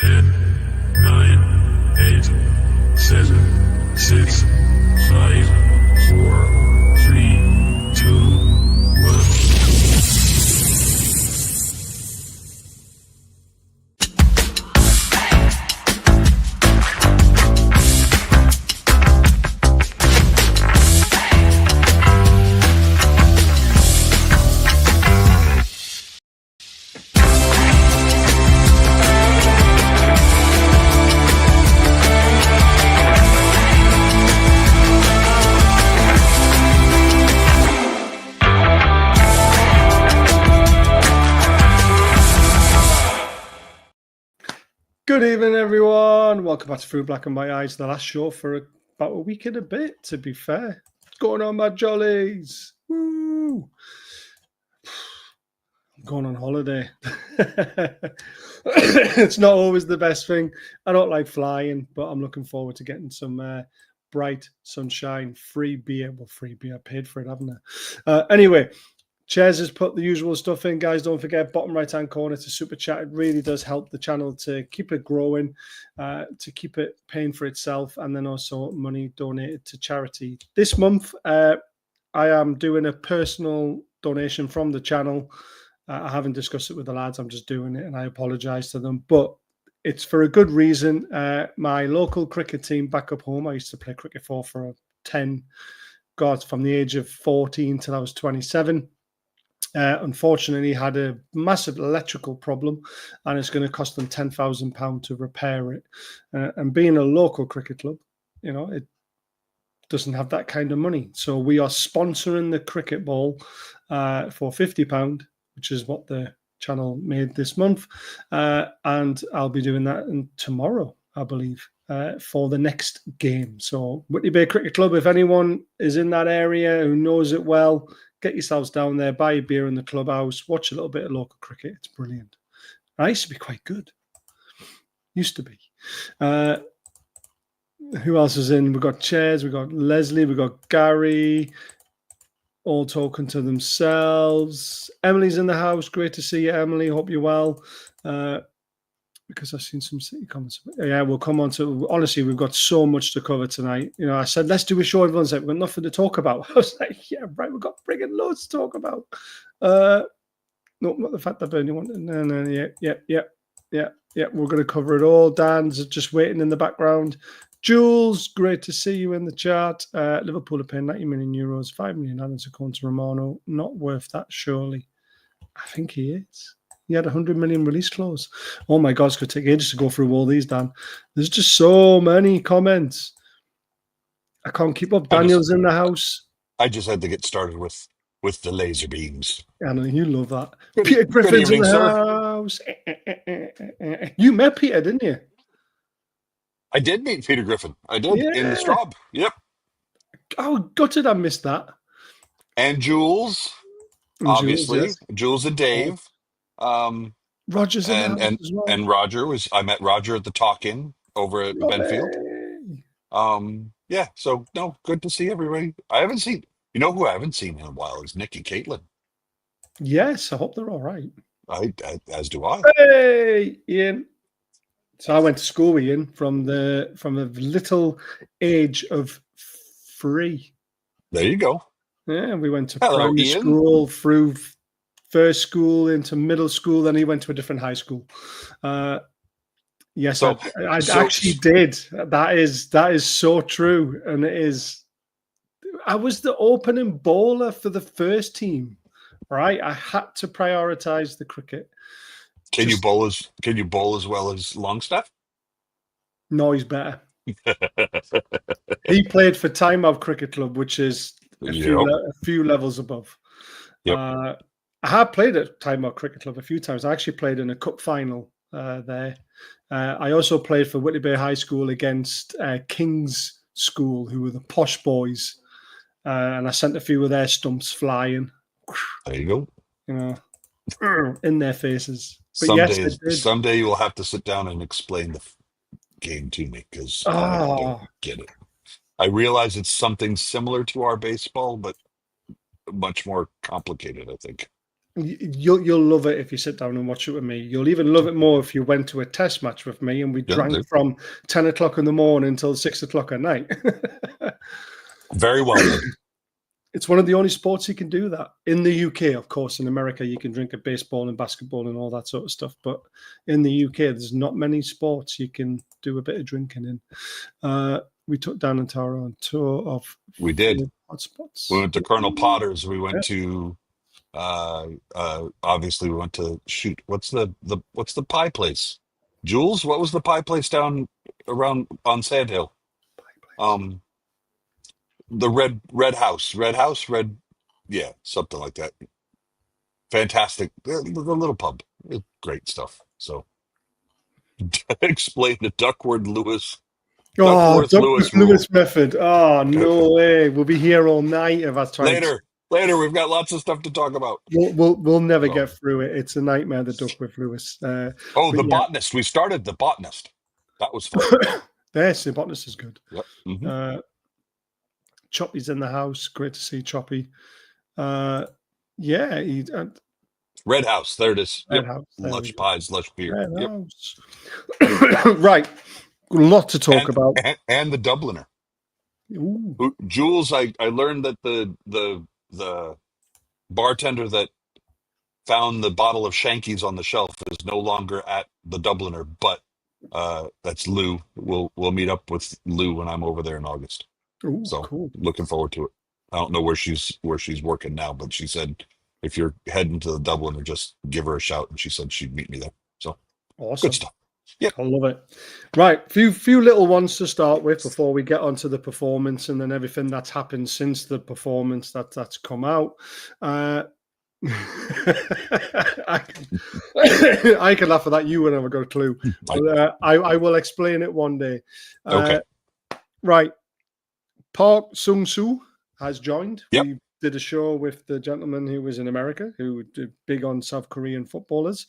10, 9, 8, 7, 6, 5, 4, 3, 2, 1. Good evening, everyone. Welcome back to Through Black and White Eyes, the last show for about a week and a bit, to be fair. What's going on, my jollies? Woo! I'm going on holiday. It's not always the best thing. I don't like flying, but I'm looking forward to getting some bright sunshine, free beer. Well, free beer. I paid for it, haven't I? Anyway, Chairs has put the usual stuff in, guys. Don't forget, bottom right-hand corner to super chat. It really does help the channel to keep it growing, to keep it paying for itself, and then also money donated to charity. This month, I am doing a personal donation from the channel. I haven't discussed it with the lads. I'm just doing it, and I apologise to them. But it's for a good reason. My local cricket team back up home, I used to play cricket for 10, God, from the age of 14 till I was 27. Unfortunately, had a massive electrical problem, and it's going to cost them £10,000 to repair it. And being a local cricket club, you know, it doesn't have that kind of money. So we are sponsoring the cricket ball for £50, which is what the channel made this month. And I'll be doing that tomorrow, I believe, for the next game. So Whitley Bay Cricket Club, if anyone is in that area who knows it well, get yourselves down there, buy a beer in the clubhouse, watch a little bit of local cricket. It's brilliant. I used to be quite good. Used to be. Who else is in? We've got Chairs, we've got Leslie, we've got Gary, all talking to themselves. Emily's in the house. Great to see you, Emily. Hope you're well. Because I've seen some city comments. Yeah, we'll come on to, honestly, we've got so much to cover tonight. You know, I said, let's do a show. Everyone's like, we've got nothing to talk about. I was like, yeah, right, we've got friggin' loads to talk about. No, not the fact that Bernie wanted. No, yeah. We're going to cover it all. Dan's just waiting in the background. Jules, great to see you in the chat. Liverpool are paying 90 million euros, 5 million added according to Romano. Not worth that, surely. I think he is. He had 100 million release clause. Oh my God, it's going to take ages to go through all these, Dan. There's just so many comments. I can't keep up. Daniel's in the house. I just had to get started with the laser beams. I know, you love that. Peter Griffin's in the house. You met Peter, didn't you? I did meet Peter Griffin. I did, in the Straub. Yep. Oh, gutted I missed that. And Jules, obviously. Yes. Jules and Dave. Roger's in the house as well. And Roger I met Roger at the Talk-In over at Benfield. Yeah, so no, good to see everybody. You know who I haven't seen in a while is Nick and Caitlin. Yes, I hope they're all right. As do I. Hey, Ian. So I went to school with Ian from a little age of 3. There you go. Yeah, we went to primary school, through first school into middle school, then he went to a different high school. Yes, I actually did. That is so true, and it is. I was the opening bowler for the first team, right? I had to prioritize the cricket. Can you bowl as well as Longstaff? No, he's better. He played for Tynemouth Cricket Club, which is a few levels above. Yep. I have played at Tynemouth Cricket Club a few times. I actually played in a cup final there. I also played for Whitley Bay High School against King's School, who were the posh boys. And I sent a few of their stumps flying. There you go. You know, in their faces. But someday you will have to sit down and explain the game to me, because I don't get it. I realize it's something similar to our baseball, but much more complicated, I think. You'll love it if you sit down and watch it with me. You'll even love it more if you went to a test match with me and we Yeah, drank from 10 o'clock in the morning until 6 o'clock at night. very well then. It's one of the only sports you can do that. In the UK, of course, in America, you can drink at baseball and basketball and all that sort of stuff. But in the UK, there's not many sports you can do a bit of drinking in. We took Dan and Tara on tour of We did. hotspots. We went to Colonel Potter's. We Yeah. went to obviously we went to shoot. What's the pie place? Jules, what was the pie place down around on Sand Hill? Um, the red house, yeah, something like that. Fantastic. The little pub. Great stuff. So explain the Oh, Duckworth Douglas Lewis rule. Lewis method. Oh, Uh, no way. We'll be here all night if I try and. later, we've got lots of stuff to talk about. We'll never So, get through it. It's a nightmare, the Duckworth Lewis. oh, But the yeah, botanist. We started the botanist. That was fun. there's the botanist is good. Yep. Hmm. Choppy's in the house. Great to see Choppy. Yeah, Red House. There it is. Red Yep. House. There we Lush go. pies, lush beer. Red Yep. House. Right. A lot to talk about. And the Dubliner. Ooh. Jules, I learned that the bartender that found the bottle of Shankies on the shelf is no longer at the Dubliner, but that's Lou. We'll meet up with Lou when I'm over there in August. Ooh, So cool. looking forward to it. I don't know where she's working now, but she said if you're heading to the Dubliner, just give her a shout, and she said she'd meet me there. So Awesome. good stuff. Yep. I love it. Right, few little ones to start with before we get onto the performance and then everything that's happened since the performance that's come out. I can laugh at that. You would never got a clue. I will explain it one day. Okay. Right. Park Sung-soo has joined. Yep. We did a show with the gentleman who was in America, who did big on South Korean footballers.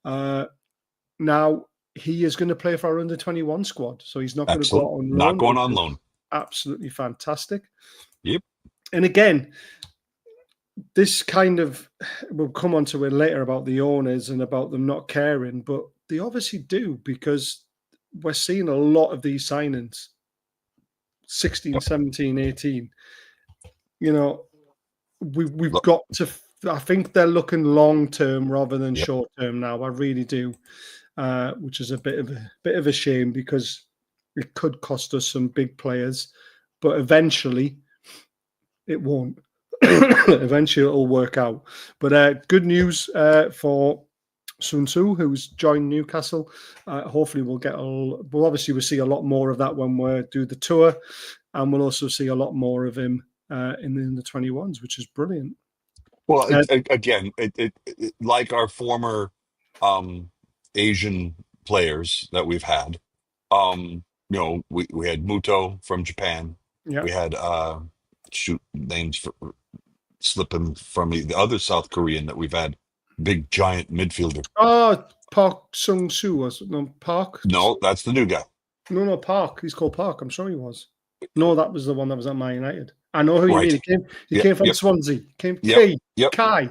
Now, he is going to play for our under-21 squad. So he's not going to go out on loan. Not going on loan. Absolutely fantastic. Yep. And again, this kind of, we'll come on to it later about the owners and about them not caring, but they obviously do, because we're seeing a lot of these signings, 16, 17, 18. You know, we've got to, I think they're looking long-term rather than short-term now. I really do, which is a bit of a shame, because it could cost us some big players, but eventually it won't. Eventually it'll work out. But good news for Sun Tzu, who's joined Newcastle. Hopefully we'll obviously see a lot more of that when we do the tour, and we'll also see a lot more of him in the 21s, which is brilliant. Well, again, like our former Asian players that we've had. We had Muto from Japan. Yeah. We had names slipping from me. The other South Korean that we've had, big giant midfielder. Oh, Park Sung-soo was no Park. No, that's the new guy. No, Park. He's called Park. I'm sure he was. No, that was the one that was at Man United. I know who you mean. He came from Swansea. Kai.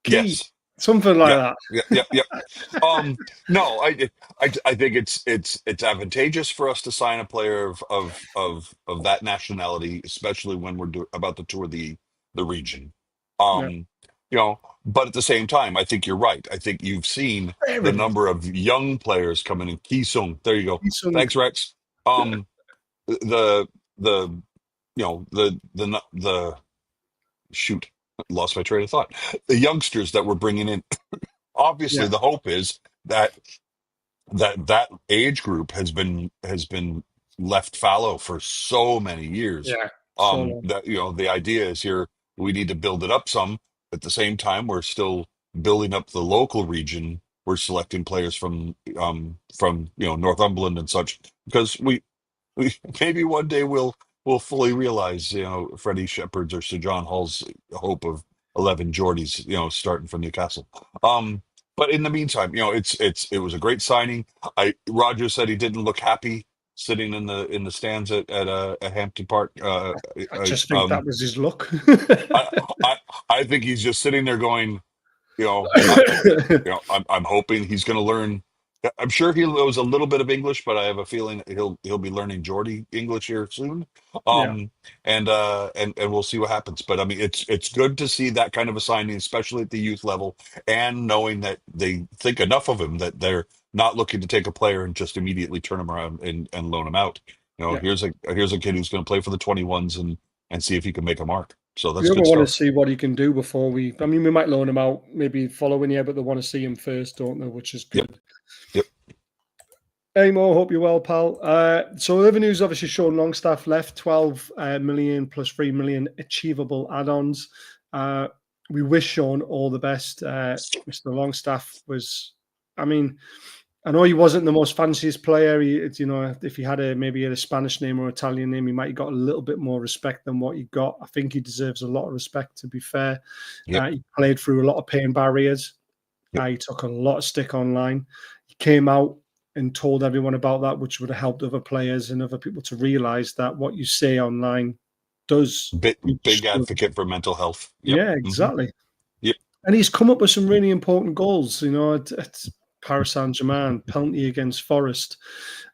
Yes. Something like that. Yep. No, I think it's advantageous for us to sign a player of that nationality, especially when we're about to tour the region. But at the same time, I think you're right. I think you've seen the number of young players coming in. Ki Sung, there you go. Thanks, Rex. The shoot, lost my train of thought. The youngsters that we're bringing in. Obviously, the hope is that age group has been left fallow for so many years. Yeah. That the idea is here we need to build it up some. At the same time, we're still building up the local region. We're selecting players from Northumberland and such, because we maybe one day we'll fully realize Freddie Shepherd's or Sir John Hall's hope of 11 Geordies starting from Newcastle. But in the meantime, it was a great signing. Roger said he didn't look happy sitting in the stands at Hampton Park. I just think that was his luck. I, I I think he's just sitting there going, you know, I'm hoping he's going to learn. I'm sure he knows a little bit of English, but I have a feeling he'll be learning Geordie English here soon. Yeah, Um, and we'll see what happens. But I mean, it's good to see that kind of a signing, especially at the youth level, and knowing that they think enough of him that they're not looking to take a player and just immediately turn him around and loan him out. You know, yeah. here's a kid who's going to play for the 21s and see if he can make a mark. So that's You ever good want to stuff. see what he can do before we? I mean, we might loan him out maybe following year, but they want to see him first, don't they? Which is Yep. good. Yep. Hey Mo, hope you're well, pal. So the other news obviously showing Longstaff left 12 million plus 3 million achievable add-ons. We wish Sean all the best. Mr. Longstaff was, I mean, I know he wasn't the most fanciest player. If he had maybe a Spanish name or Italian name, he might have got a little bit more respect than what he got. I think he deserves a lot of respect, to be fair. Yep. He played through a lot of pain barriers. Yep. He took a lot of stick online. He came out and told everyone about that, which would have helped other players and other people to realize that what you say online does. Big advocate for mental health. Yep. Yeah, Hmm. exactly. Yep. And he's come up with some really important goals. At Paris Saint-Germain, penalty against Forest,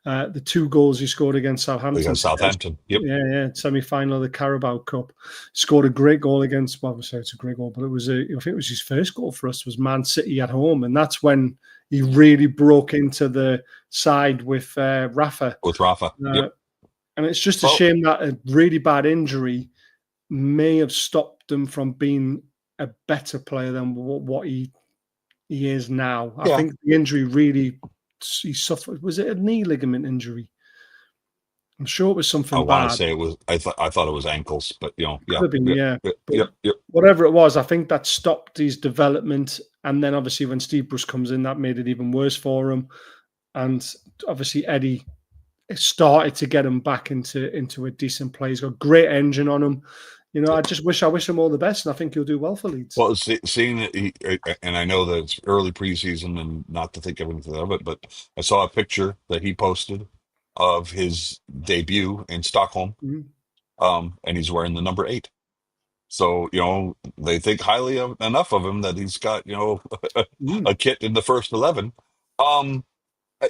the 2 goals he scored against Southampton. Against Southampton. Yep. Yeah, semi-final of the Carabao Cup. Scored a great goal against. Well, it's a great goal, but I think it was his first goal for us. Was Man City at home, and that's when he really broke into the side with Rafa. With Rafa. Yep. And it's just a shame that a really bad injury may have stopped him from being a better player than what he is now. I think the injury really, he suffered. Was it a knee ligament injury? I'm sure it was something I want bad. to say it was. I thought it was ankles, but yeah, Could have been, yeah. Yep. Whatever it was, I think that stopped his development. And then obviously when Steve Bruce comes in, that made it even worse for him. And obviously Eddie started to get him back into a decent play. He's got a great engine on him. I wish him all the best, and I think he'll do well for Leeds. Well, seeing that and I know that it's early preseason, and not to think anything of it, but I saw a picture that he posted of his debut in Stockholm, and he's wearing the number 8. So they think highly enough of him that he's got a kit in the first 11.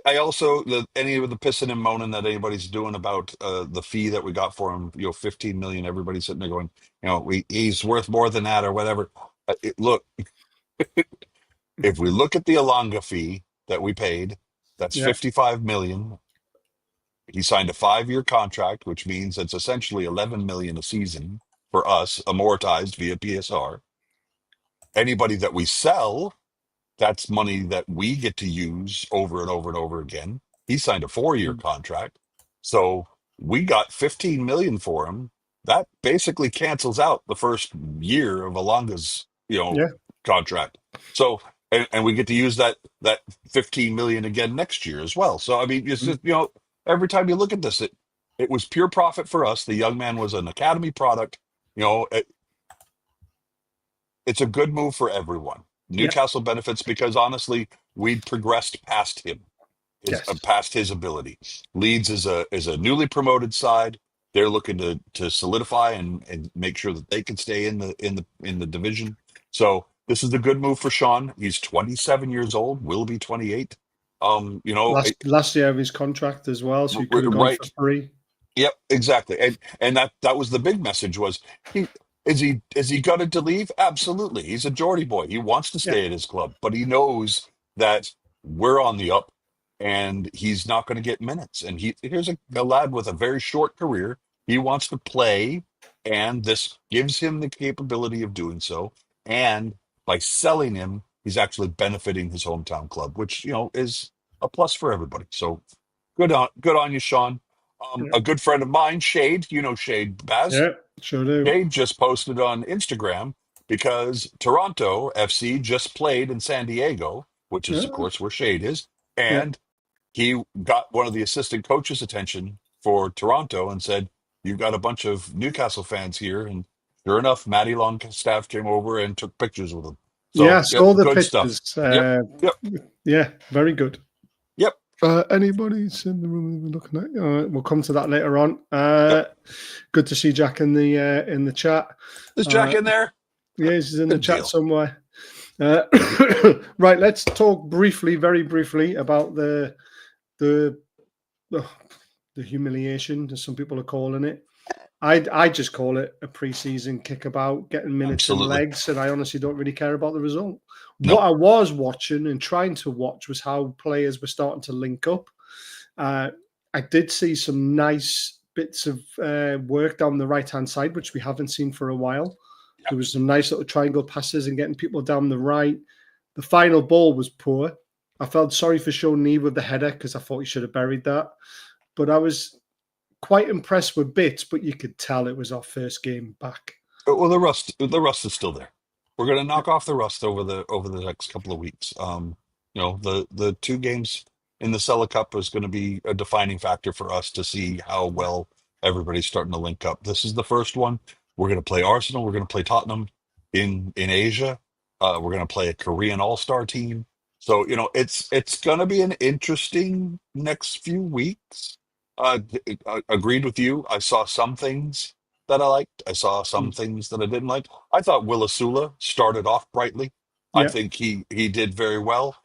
I also any of the pissing and moaning that anybody's doing about the fee that we got for him, 15 million. Everybody's sitting there going, he's worth more than that or whatever. Look, if we look at the Alanga fee that we paid, that's 55 million. He signed a 5-year contract, which means it's essentially 11 million a season for us, amortized via PSR. Anybody that we sell, that's money that we get to use over and over and over again. He signed a 4-year contract. So we got 15 million for him. That basically cancels out the first year of Alanga's, contract. So and we get to use that 15 million again next year as well. So I mean, it's just, every time you look at this, it was pure profit for us. The young man was an academy product. It's a good move for everyone. Newcastle benefits because honestly, we'd progressed past him, past his ability. Leeds is a newly promoted side. They're looking to solidify and make sure that they can stay in the division. So this is a good move for Sean. He's 27 years old, will be 28. Last year of his contract as well, so he could have gone for free. Yep, exactly. And that was the big message was is he gutted to leave? Absolutely. He's a Geordie boy. He wants to stay at his club, but he knows that we're on the up and he's not going to get minutes. And here's a lad with a very short career. He wants to play, and this gives him the capability of doing so. And by selling him, he's actually benefiting his hometown club, which is a plus for everybody. So good on you, Sean. A good friend of mine, Shade, Shade Baz. Yeah, sure do. Shade just posted on Instagram because Toronto FC just played in San Diego, which is, of course, where Shade is. And he got one of the assistant coaches' attention for Toronto and said, "You've got a bunch of Newcastle fans here." And sure enough, Matty Longstaff came over and took pictures with him. So, I saw the good pictures. stuff. Yep. Yeah, very good. Yep. Anybody's in the room we're looking at? All right, we'll come to that later on. Yep. Good to see Jack in the chat. Is Jack in there? Yeah, he's in Good the chat deal. somewhere. Right, let's talk briefly, very briefly, about the humiliation, as some people are calling it. I just call it a preseason kickabout, getting minutes Absolutely. and legs, and I honestly don't really care about the result. No. What I was watching and trying to watch was how players were starting to link up. I did see some nice bits of work down the right-hand side, which we haven't seen for a while. Yeah. There was some nice little triangle passes and getting people down the right. The final ball was poor. I felt sorry for Sean Neave with the header because I thought he should have buried that. But I was quite impressed with bits, but you could tell it was our first game back. Well, the rust is still there. We're going to knock off the rust over the next couple of weeks. The 2 games in the Sella Cup is going to be a defining factor for us to see how well everybody's starting to link up. This is the first one. We're going to play Arsenal. We're going to play Tottenham in Asia. We're going to play a Korean All-Star team. So it's going to be an interesting next few weeks. Agreed with you. I saw some things that I liked. I saw some things that I didn't like. I thought Willisula started off brightly. I Yeah. think he did very well.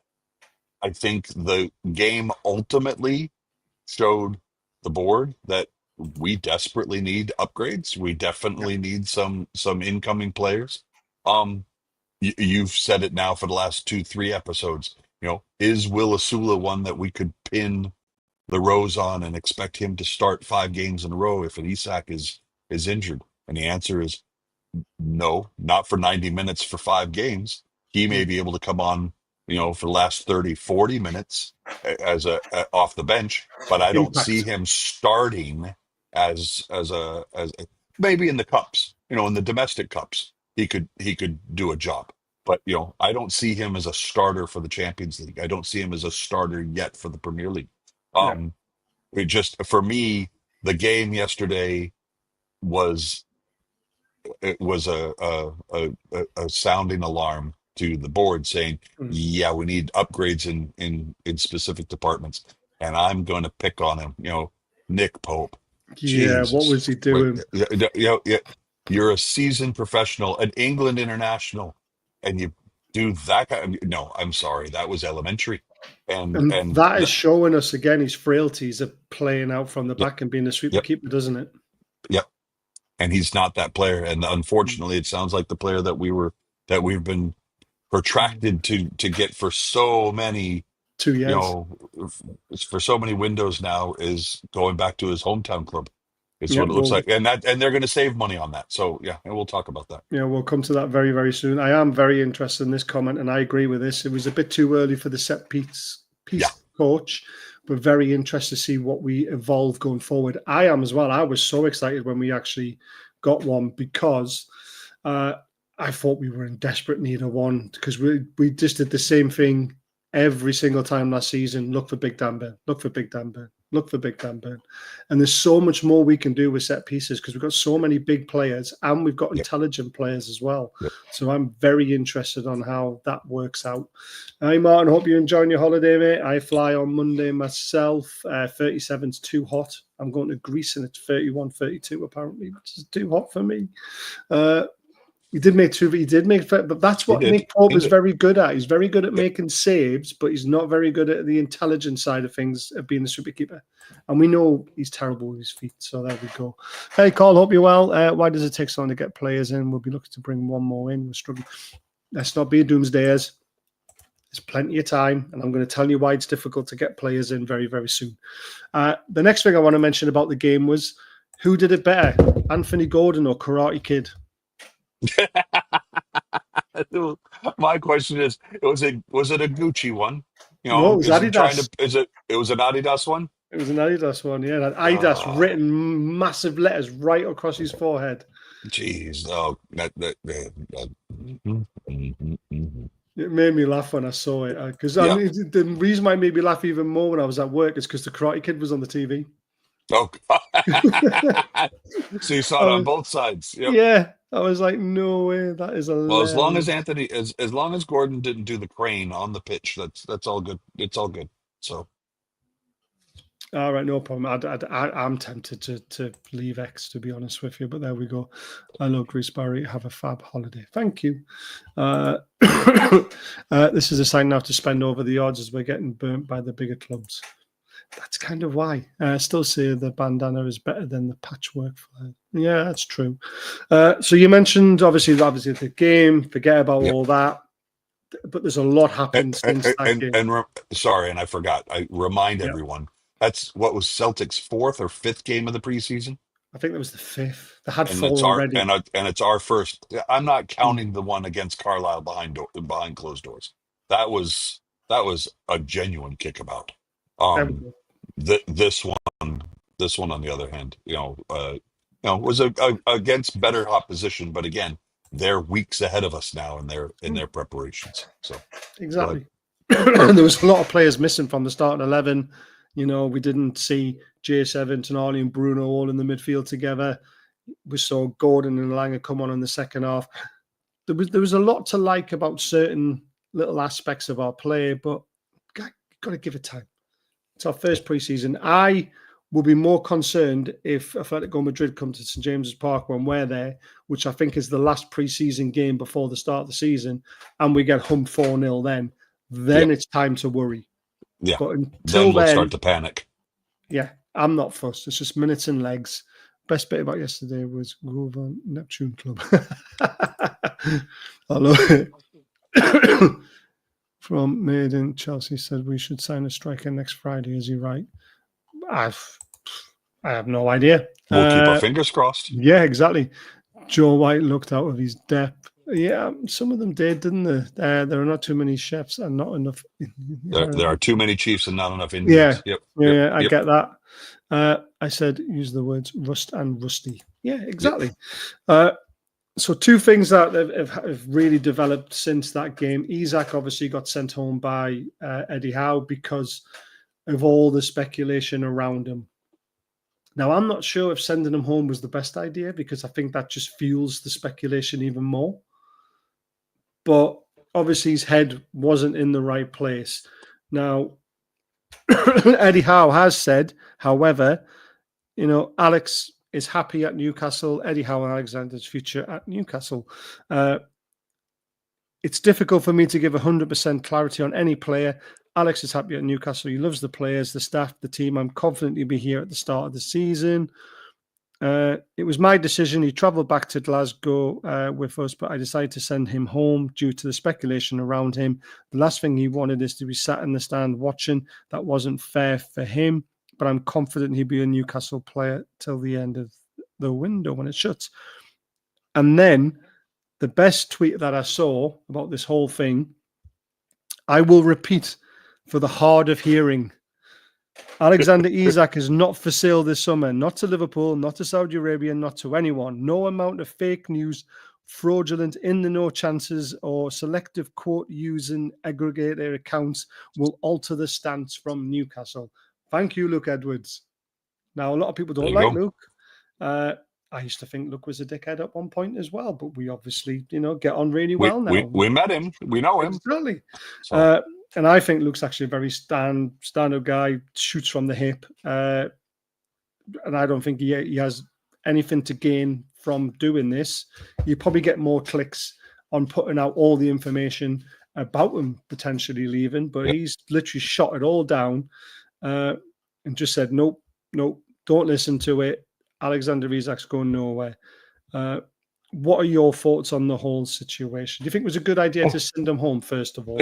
I think the game ultimately showed the board that we desperately need upgrades. We definitely need some incoming players. You've said it now for the last 2-3 episodes. Is Willisula one that we could pin the Rose on and expect him to start 5 games in a row if an Isak is injured? And the answer is no, not for 90 minutes for 5 games. He may be able to come on, for the last 30, 40 minutes as a off the bench, but I don't see him starting as maybe in the cups, in the domestic cups, he could do a job. But I don't see him as a starter for the Champions League. I don't see him as a starter yet for the Premier League. It just, for me, the game yesterday was a sounding alarm to the board saying, yeah, we need upgrades in specific departments. And I'm going to pick on him, Nick Pope. Yeah, Jesus. what was he doing? You're a seasoned professional, an England international, and you do that kind of, no, I'm sorry, that was elementary. And that is showing us again his frailties of playing out from the back and being a sweeper keeper, doesn't it? Yep. And he's not that player. And unfortunately, it sounds like the player that we've been protracted to get for so many 2 years. For so many windows now is going back to his hometown club. It's what it looks like. And they're going to save money on that. So yeah, and we'll talk about that. Yeah, we'll come to that very, very soon. I am very interested in this comment, and I agree with this. It was a bit too early for the set piece coach, but very interested to see what we evolve going forward. I am as well. I was so excited when we actually got one because I thought we were in desperate need of one because we just did the same thing every single time last season. Look for Big Dan Burn. Look for Big Dan Burn. Look for Big Dan Burn. And there's so much more we can do with set pieces because we've got so many big players and we've got intelligent players as well. So I'm very interested on how that works out. Hi, Martin. Hope you're enjoying your holiday, mate. I fly on Monday myself. 37's too hot. I'm going to Greece and it's 31, 32 apparently, which is too hot for me. He did make 2, but he did make, but that's what Nick Pope is very good at. He's very good at making saves, but he's not very good at the intelligent side of things of being a super keeper. And we know he's terrible with his feet. So there we go. Hey, Carl, hope you're well. Why does it take so long to get players in? We'll be looking to bring one more in. We're struggling. Let's not be doomsdayers. There's plenty of time, and I'm going to tell you why it's difficult to get players in very, very soon. The next thing I want to mention about the game was who did it better, Anthony Gordon or Karate Kid? My question is, was it a Gucci one? No, it was Adidas. It was an Adidas one? It was an Adidas one, yeah. That Adidas written massive letters right across his forehead. Jeez, It made me laugh when I saw it because the reason why it made me laugh even more when I was at work is because the Karate Kid was on the TV. Oh, so you saw it on both sides. Yep. Yeah, I was like, no way, that is hilarious. Well, as long as as long as Gordon didn't do the crane on the pitch, that's all good. It's all good. So All right, no problem. I'm tempted to leave X, to be honest with you, but there we go. Hello, Grease Barry. Have a fab holiday. Thank you. This is a sign now to spend over the odds as we're getting burnt by the bigger clubs. That's kind of why. I still say the bandana is better than the patchwork flag. Yeah, that's true. So you mentioned obviously the game. Forget about all that. But there's a lot happened since that game. Sorry, and I forgot. I remind everyone that's what was Celtic's fourth or fifth game of the preseason, I think that was the fifth. They had and 4 it's already. it's our first. I'm not counting the one against Carlisle behind closed doors. That was a genuine kickabout. Um, this one on the other hand, was against better opposition, but again, they're weeks ahead of us now in their preparations. So exactly. There was a lot of players missing from the starting 11. We didn't see J7, Tonali and Bruno all in the midfield together. We saw Gordon and Langer come on in the second half. There was a lot to like about certain little aspects of our play, but got to give it time. It's our first preseason. I will be more concerned if Atletico Madrid come to St James's Park when we're there, which I think is the last preseason game before the start of the season, and we get humped 4-0 then it's time to worry. Yeah, but until then we'll start to panic. Yeah, I'm not fussed. It's just minutes and legs. Best bit about yesterday was Grover Neptune Club. Hello. From Maiden, Chelsea said we should sign a striker next Friday. Is he right? I have no idea. We'll keep our fingers crossed. Yeah, exactly. Joe White looked out of his depth. Yeah, some of them did, didn't they? There are not too many chefs and not enough. There are too many Chiefs and not enough Indians. Yeah, I get that. I said use the words rust and rusty. Yeah, exactly. So 2 things that have really developed since that game. Isak obviously got sent home by Eddie Howe because of all the speculation around him. Now, I'm not sure if sending him home was the best idea because I think that just fuels the speculation even more. But obviously his head wasn't in the right place. Now, Eddie Howe has said, however, Alex is happy at Newcastle, Eddie Howe and Alexander's future at Newcastle. It's difficult for me to give 100% clarity on any player. Alex is happy at Newcastle. He loves the players, the staff, the team. I'm confident he'll be here at the start of the season. It was my decision. He travelled back to Glasgow with us, but I decided to send him home due to the speculation around him. The last thing he wanted is to be sat in the stand watching. That wasn't fair for him, but I'm confident he'll be a Newcastle player till the end of the window when it shuts. And then the best tweet that I saw about this whole thing, I will repeat for the hard of hearing. Alexander Isak is not for sale this summer, not to Liverpool, not to Saudi Arabia, not to anyone. No amount of fake news, fraudulent in the know chances, or selective quote using aggregator accounts will alter the stance from Newcastle. Thank you, Luke Edwards. Now, a lot of people don't like Luke. I used to think Luke was a dickhead at one point as well, but we obviously, get on really well now. We met him. We know him. Exactly. So. And I think Luke's actually a very stand-up guy, shoots from the hip. And I don't think he has anything to gain from doing this. You probably get more clicks on putting out all the information about him potentially leaving, but he's literally shot it all down and just said, nope, don't listen to it. Alexander Isak's going nowhere. What are your thoughts on the whole situation? Do you think it was a good idea to send him home, first of all?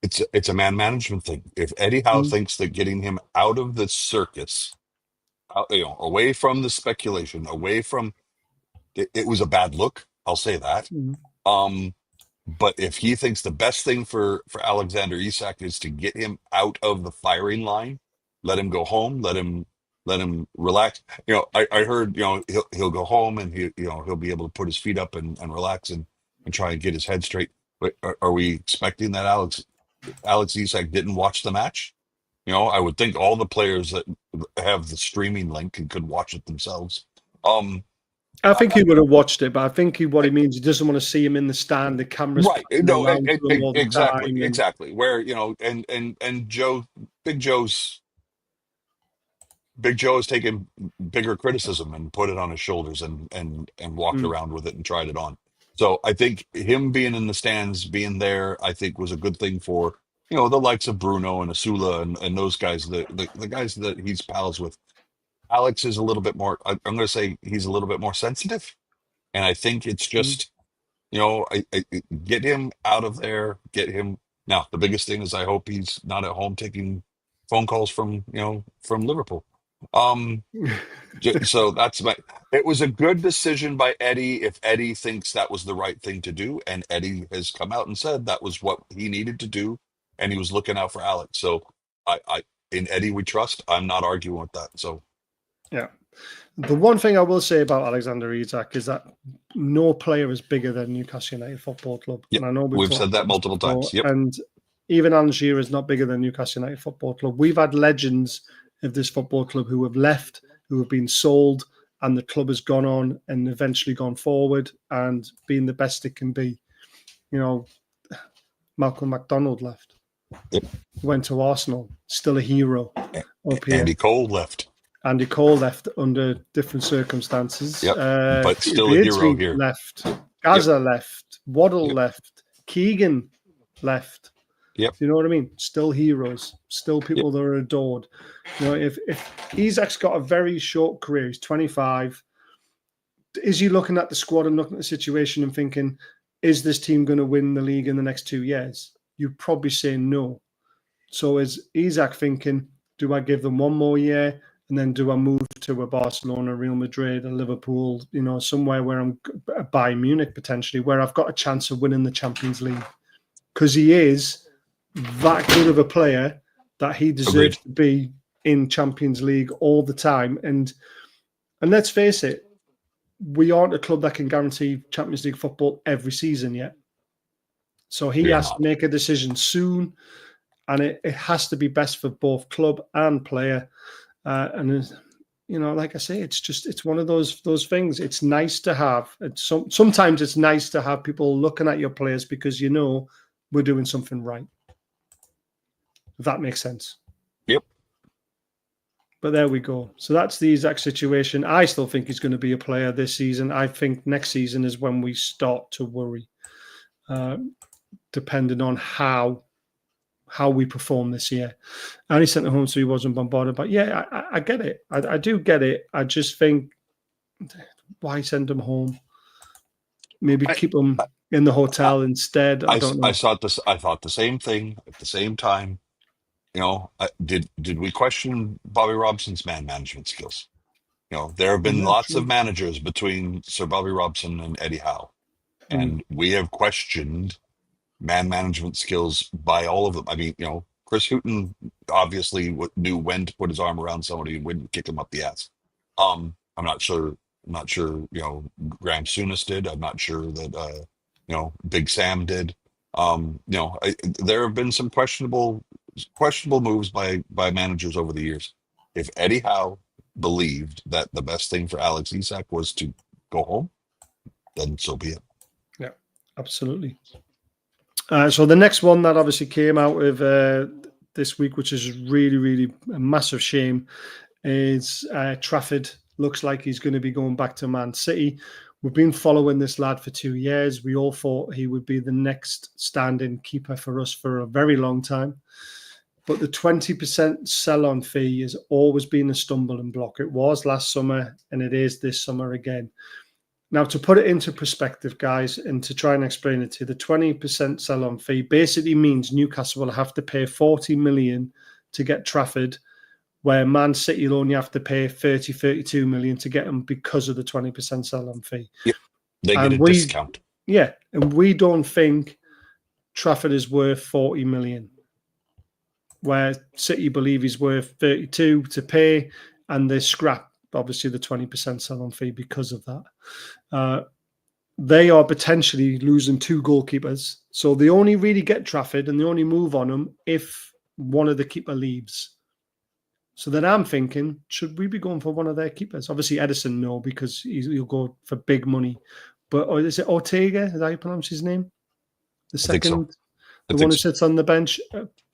It's a man management thing. If Eddie Howe thinks that getting him out of the circus, away from the speculation, away from it was a bad look, I'll say that. But if he thinks the best thing for Alexander Isak is to get him out of the firing line, let him go home, let him relax. I heard he'll go home and he'll be able to put his feet up and relax and try and get his head straight. But are we expecting that Alex Isak didn't watch the match? I would think all the players that have the streaming link and could watch it themselves. I think he would have watched it, but I think what he means, he doesn't want to see him in the stand. The cameras, right? No, exactly. Where and Big Joe's Big Joe has taken bigger criticism and put it on his shoulders and walked Mm. around with it and tried it on. So I think him being in the stands, being there, I think was a good thing for, the likes of Bruno and Asula and those guys, the guys that he's pals with. Alex is a little bit more, I'm going to say he's a little bit more sensitive. And I think it's Mm. just, get him out of there, get him. Now, the biggest thing is I hope he's not at home taking phone calls from Liverpool. Um, so it was a good decision by Eddie if Eddie thinks that was the right thing to do. And Eddie has come out and said that was what he needed to do. And he was looking out for Alex. So in Eddie, we trust. I'm not arguing with that. So, Yeah. The one thing I will say about Alexander Isak is that no player is bigger than Newcastle United Football Club. yeah, And I know we've talked said that about this multiple before, times. Yep. And even Algier is not bigger than Newcastle United Football Club. We've had legends of this football club who have left, who have been sold, and the club has gone on and eventually gone forward and been the best it can be. Malcolm McDonald left. Yep. Went to Arsenal, still a hero up here. Andy Cole left. Andy Cole left under different circumstances. Yep, but still a hero here. Left. Gaza left. Waddle Yep. left. Keegan left. Yep. Do you know what I mean? Still heroes. Still people that are adored. If Isak's got a very short career, he's 25. Is he looking at the squad and looking at the situation and thinking, is this team going to win the league in the next 2 years? You'd probably say no. So is Isak thinking, do I give them one more year? And then do I move to a Barcelona, Real Madrid, a Liverpool, somewhere where I'm Bayern Munich potentially, where I've got a chance of winning the Champions League? Because he is that good of a player that he deserves to be in Champions League all the time. And let's face it, we aren't a club that can guarantee Champions League football every season yet. So he has to make a decision soon, and it has to be best for both club and player. And like I say, it's one of those things. It's nice to have. Sometimes it's nice to have people looking at your players because we're doing something right. If that makes sense. Yep. But there we go. So that's the exact situation. I still think he's going to be a player this season. I think next season is when we start to worry, depending on how we perform this year. And he sent it home so he wasn't bombarded. But yeah, I get it. I do get it. I just think, why send him home? Maybe keep him in the hotel instead. I don't know. I thought the same thing at the same time. Did we question Bobby Robson's man management skills? There have been lots of managers between Sir Bobby Robson and Eddie Howe, and we have questioned man management skills by all of them. I mean, Chris Hughton obviously knew when to put his arm around somebody and when to kick him up the ass. I'm not sure. Graham Souness did. I'm not sure that Big Sam did. There have been some questionable moves by managers over the years. If Eddie Howe believed that the best thing for Alex Isak was to go home, then so be it. Yeah, absolutely. So the next one that obviously came out of this week, which is really, really a massive shame, is Trafford looks like he's going to be going back to Man City. We've been following this lad for 2 years. We all thought he would be the next stand-in keeper for us for a very long time. But the 20% sell-on fee has always been a stumbling block. It was last summer, and it is this summer again. Now, to put it into perspective, guys, and to try and explain it to you, the 20% sell-on fee basically means Newcastle will have to pay 40 million to get Trafford, where Man City will only have to pay 32 million to get them because of the 20% sell-on fee. Yeah, they get a discount. Yeah, and we don't think Trafford is worth 40 million, where City believe he's worth 32 to pay, and they scrap, obviously, the 20% sell-on fee because of that. They are potentially losing 2 goalkeepers, so they only really get Trafford and they only move on them if one of the keeper leaves. So then I'm thinking, should we be going for one of their keepers? Obviously, Edison, no, because he'll go for big money. But is it Ortega? Is that how you pronounce his name? The second, the one who sits on the bench?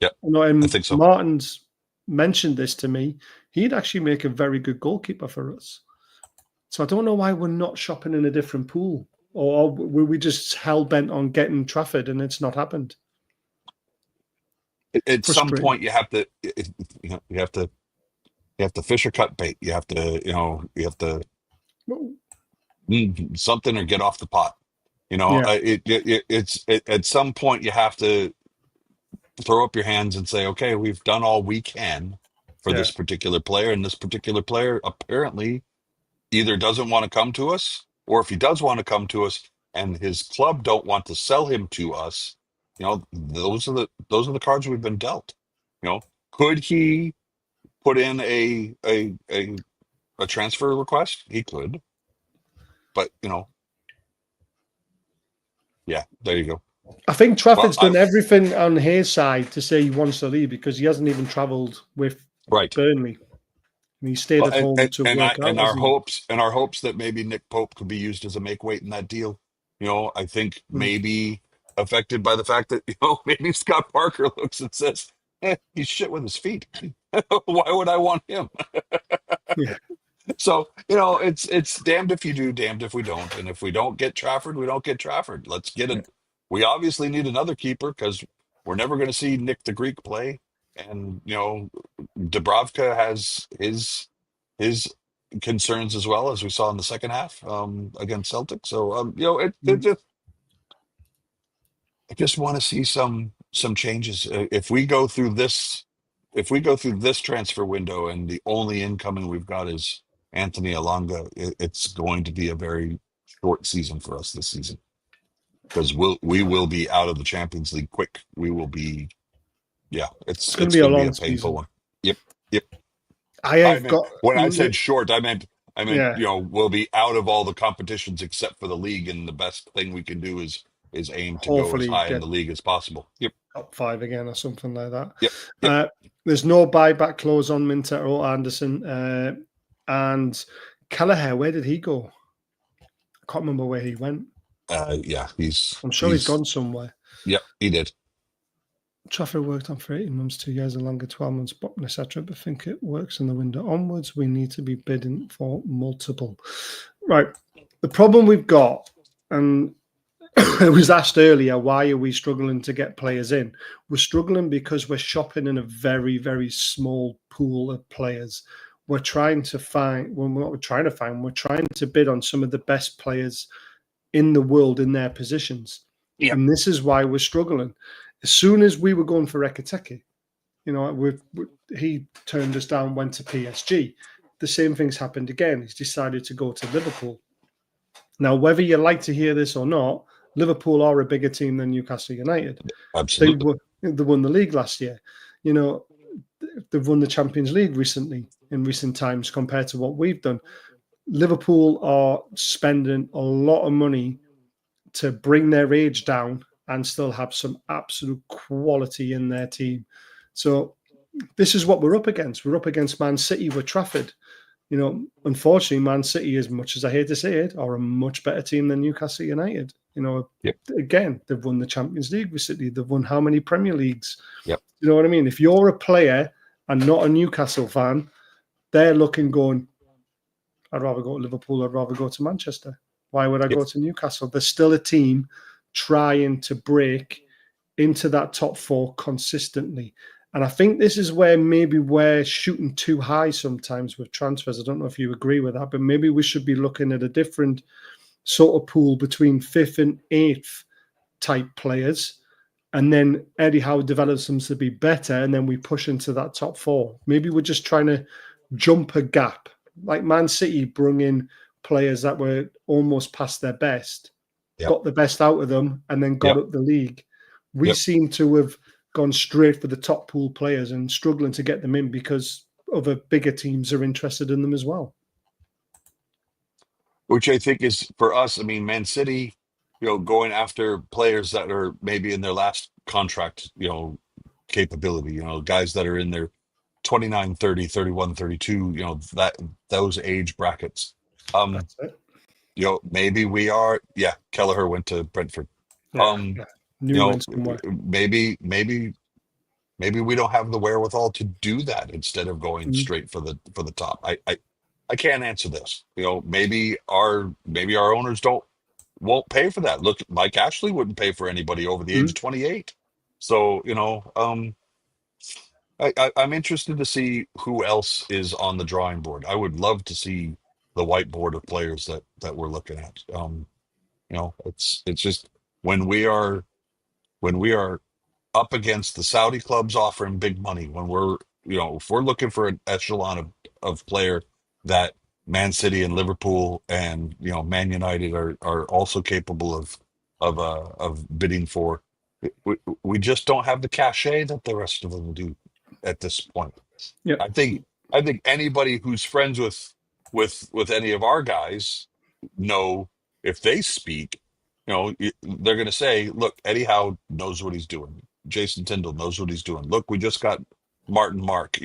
Yeah, No, I think so. Martin's mentioned this to me. he'd actually make a very good goalkeeper for us. So I don't know why we're not shopping in a different pool, or were we just hell bent on getting Trafford and it's not happened? At some Frustrating. point, you have to, you have to, you have to fish or cut bait. You have to, you have to something or get off the pot. Yeah, It's at some point you have to throw up your hands and say, okay, we've done all we can for yeah. this particular player, and this particular player apparently either doesn't want to come to us, or if he does want to come to us and his club don't want to sell him to us, those are the cards we've been dealt. Could he put in a transfer request? He could, but yeah, there you go. I think Well, Trafford's done everything on his side to say he wants to leave because he hasn't even travelled with right. Burnley. And he stayed Well, at home to work out. and our hopes that maybe Nick Pope could be used as a make weight in that deal. I think maybe affected by the fact that maybe Scott Parker looks and says, he's shit with his feet. Why would I want him? Yeah. So it's damned if you do, damned if we don't. And if we don't get Trafford, we don't get Trafford. Let's get it. We obviously need another keeper because we're never going to see Nick the Greek play. And Dubravka has his concerns as well, as we saw in the second half against Celtic. So I just want to see some changes. If we go through this transfer window and the only incoming we've got is Anthony Alanga, it's going to be a very short season for us this season because we will be out of the Champions League quick. We will be, yeah, It's it's going to be a going to be long a painful season. one. Yep, yep. I I have meant got. when I said short, I meant Yeah. we'll be out of all the competitions except for the league, and the best thing we can do is aim to go as Hopefully high in get the league as possible. Yep, top 5 again or something like that. yep. There's no buyback clause on Minter or Anderson. And Kelleher, where did he go? I can't remember where he went. Yeah, I'm sure he's gone somewhere. Yep, he did. Trafford worked on for 18 months, 2 years and longer, 12 months, etc. But I think it works in the window onwards. We need to be bidding for multiple. Right. The problem we've got, and it was asked earlier, why are we struggling to get players in? We're struggling because we're shopping in a very, very small pool of players. We're trying to bid on some of the best players in the world in their positions. Yep. And this is why we're struggling. As soon as we were going for Ekiteke, he turned us down, went to PSG. The same thing's happened again. He's decided to go to Liverpool. Now, whether you like to hear this or not, Liverpool are a bigger team than Newcastle United. Absolutely. They won the league last year. They've won the Champions League in recent times compared to what we've done. Liverpool are spending a lot of money to bring their age down and still have some absolute quality in their team. So this is what we're up against. We're up against Man City with Trafford. Unfortunately, Man City, as much as I hate to say it, are a much better team than Newcastle United. Yep. Again, they've won the Champions League with City. They've won how many Premier Leagues? Yep. You know what I mean? If you're a player and not a Newcastle fan, they're looking going, I'd rather go to Liverpool. I'd rather go to Manchester. Why would I go to Newcastle? There's still a team trying to break into that top 4 consistently. And I think this is where maybe we're shooting too high sometimes with transfers. I don't know if you agree with that, but maybe we should be looking at a different sort of pool between 5th and 8th type players. And then Eddie Howe develops them to be better. And then we push into that top 4. Maybe we're just trying to jump a gap. Like Man City brought in players that were almost past their best, got the best out of them, and then got up the league. We seem to have gone straight for the top pool players and struggling to get them in because other bigger teams are interested in them as well. Which I think is for us, I mean, Man City, going after players that are maybe in their last contract, capability, guys that are in their 29, 30, 31, 32, those age brackets. That's it. Maybe we are, Kelleher went to Brentford. Maybe maybe we don't have the wherewithal to do that instead of going straight for the top. I can't answer this. Maybe our owners won't pay for that. Look, Mike Ashley wouldn't pay for anybody over the age of 28. So, I'm interested to see who else is on the drawing board. I would love to see the whiteboard of players that we're looking at. It's just when we are up against the Saudi clubs offering big money, when if we're looking for an echelon of player that Man City and Liverpool and Man United are also capable of bidding for, we just don't have the cachet that the rest of them do at this point. Yeah. I think anybody who's friends with any of our guys know, if they speak, they're going to say, look, Eddie Howe knows what he's doing. Jason Tyndall knows what he's doing. Look, we just got Martin Mark.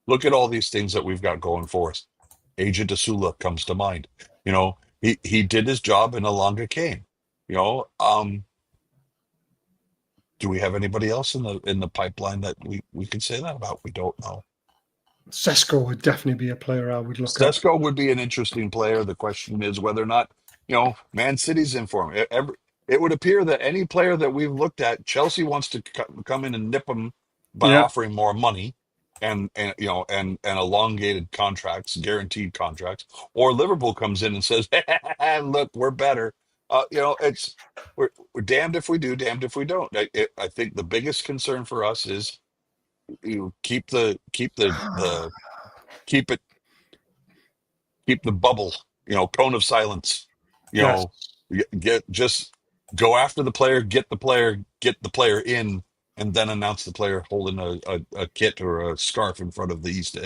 Look at all these things that we've got going for us. Agent Asula comes to mind. He did his job and Alonga came. Do we have anybody else in the pipeline that we can say that about? We don't know. Sesko would definitely be a player I would look at. Sesko would be an interesting player. The question is whether or not, Man City's in for him. It would appear that any player that we've looked at, Chelsea wants to come in and nip him by offering more money and elongated contracts, guaranteed contracts, or Liverpool comes in and says, look, we're better. We're damned if we do, damned if we don't. I think the biggest concern for us is keep the bubble, cone of silence, Yes. just go after the player, get the player in, and then announce the player holding a kit or a scarf in front of the east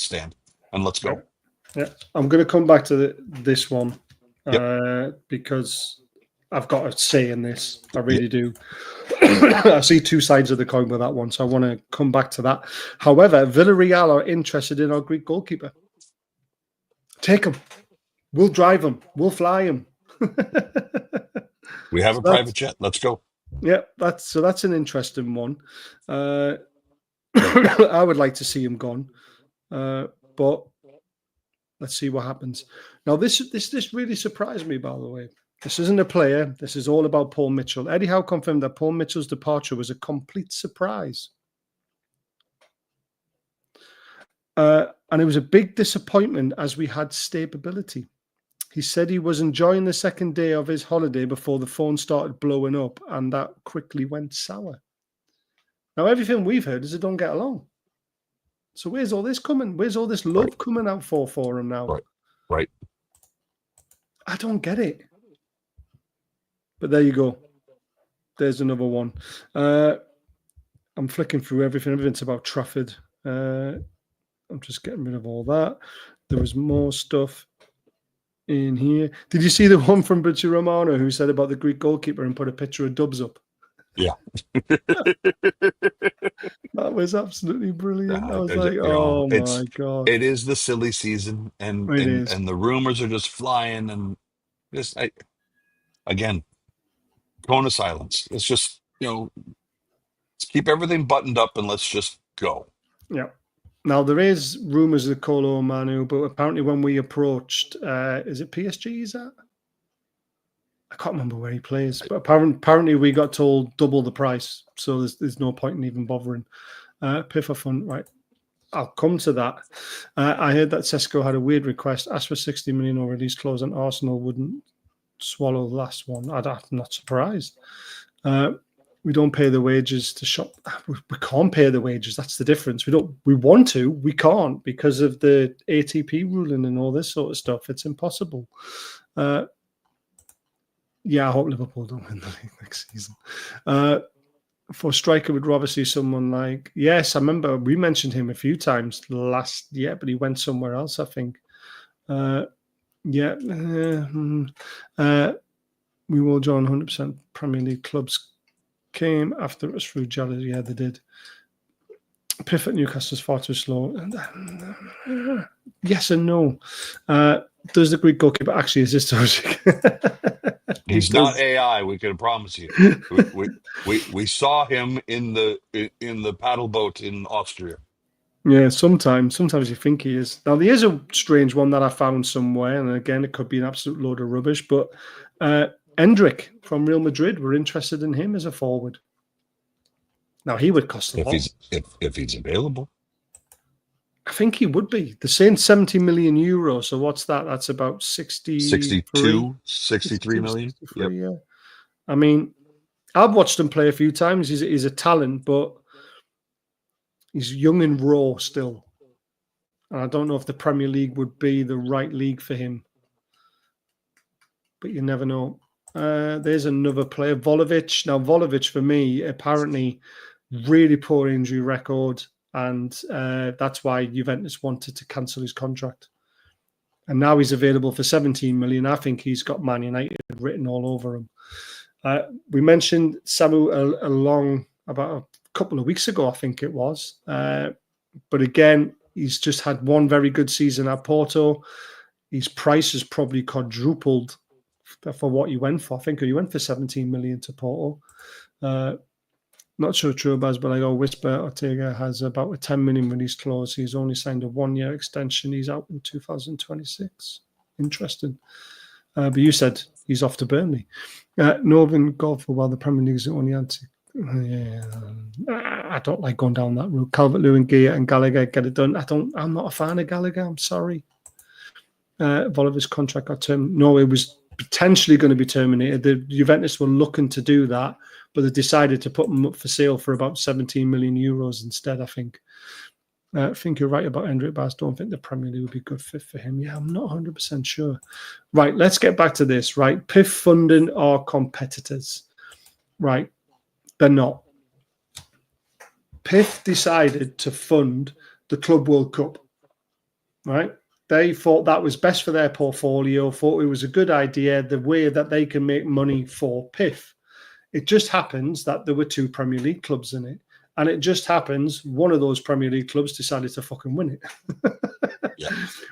stand, and let's go. Yeah, I'm going to come back to this one because I've got a say in this. I really do. I see two sides of the coin with that one, so I want to come back to that. However, Villarreal are interested in our Greek goalkeeper. Take him. We'll drive him. We'll fly him. We have a private jet. Let's go. Yeah, that's an interesting one. I would like to see him gone, but let's see what happens. Now, this really surprised me, by the way. This isn't a player. This is all about Paul Mitchell. Eddie Howe confirmed that Paul Mitchell's departure was a complete surprise. And it was a big disappointment as we had stability. He said he was enjoying the second day of his holiday before the phone started blowing up, and that quickly went sour. Now, everything we've heard is they don't get along. So where's all this coming? Where's all this love coming out for him now? Right. I don't get it. But there you go. There's another one. I'm flicking through everything. Everything's about Trafford. I'm just getting rid of all that. There was more stuff in here. Did you see the one from Butcher Romano who said about the Greek goalkeeper and put a picture of Dubs up? Yeah. That was absolutely brilliant. I was like, oh my God. It is the silly season, and the rumors are just flying, and again, cone of silence. It's just, let's keep everything buttoned up and let's just go. Yeah. Now, there is rumours of Kolo Manu, but apparently when we approached, is it PSG, is that? I can't remember where he plays, but apparently we got told double the price, so there's no point in even bothering. Piffer fun, right. I'll come to that. I heard that Sesko had a weird request, asked for 60 million or release clause, and Arsenal wouldn't swallow the last one. I'm not surprised. We don't pay the wages to shop. We can't pay the wages. That's the difference. We want to. We can't because of the ATP ruling and all this sort of stuff. It's impossible. Yeah, I hope Liverpool don't win the league next season. For striker, would rather see someone like... Yes, I remember we mentioned him a few times last year, but he went somewhere else, I think. We will join 100% Premier League clubs. Came after us through jealousy. Yeah, they did. Piff at Newcastle's far too slow. Yes and no. Does the Greek goalkeeper actually exist? He's not because AI. We can promise you. We saw him in the paddle boat in Austria. yeah, sometimes you think he is. Now there is a strange one that I found somewhere, and again, it could be an absolute load of rubbish. But Endrick from Real Madrid, we're interested in him as a forward. Now he would cost a lot. If he's available. I think he would be. They're saying 70 million euros. So what's that? That's about 63 million. 63, Yep. yeah. I mean, I've watched him play a few times. He's a talent, but he's young and raw still. And I don't know if the Premier League would be the right league for him. But you never know. There's another player, Volovic. Now, Volovic, for me, apparently really poor injury record. And that's why Juventus wanted to cancel his contract. And now he's available for 17 million. I think he's got Man United written all over him. We mentioned Samu along about a couple of weeks ago, I think it was. But again, he's just had one very good season at Porto. His price has probably quadrupled for what he went for. I think he went for 17 million to Porto. Not sure true, Baz, but I go whisper Ortega has about a 10 million release clause. He's only signed a 1-year extension. He's out in 2026. Interesting. But you said he's off to Burnley. Northern Golf, while the Premier League is the only answer. I don't like going down that route. Calvert-Lewin, Gia, and Gallagher get it done. I'm not a fan of Gallagher. I'm sorry. Volovich's contract got terminated. No, it was potentially going to be terminated. The Juventus were looking to do that, but they decided to put him up for sale for about 17 million euros instead, I think. I think you're right about Hendrik, but I don't think the Premier League would be a good fit for him. Yeah, I'm not 100% sure. Right, let's get back to this, right? PIF funding our competitors. Right, they're not. PIF decided to fund the Club World Cup, right? They thought that was best for their portfolio, thought it was a good idea, the way that they can make money for PIF. It just happens that there were 2 Premier League clubs in it. And it just happens one of those Premier League clubs decided to fucking win it, Yeah.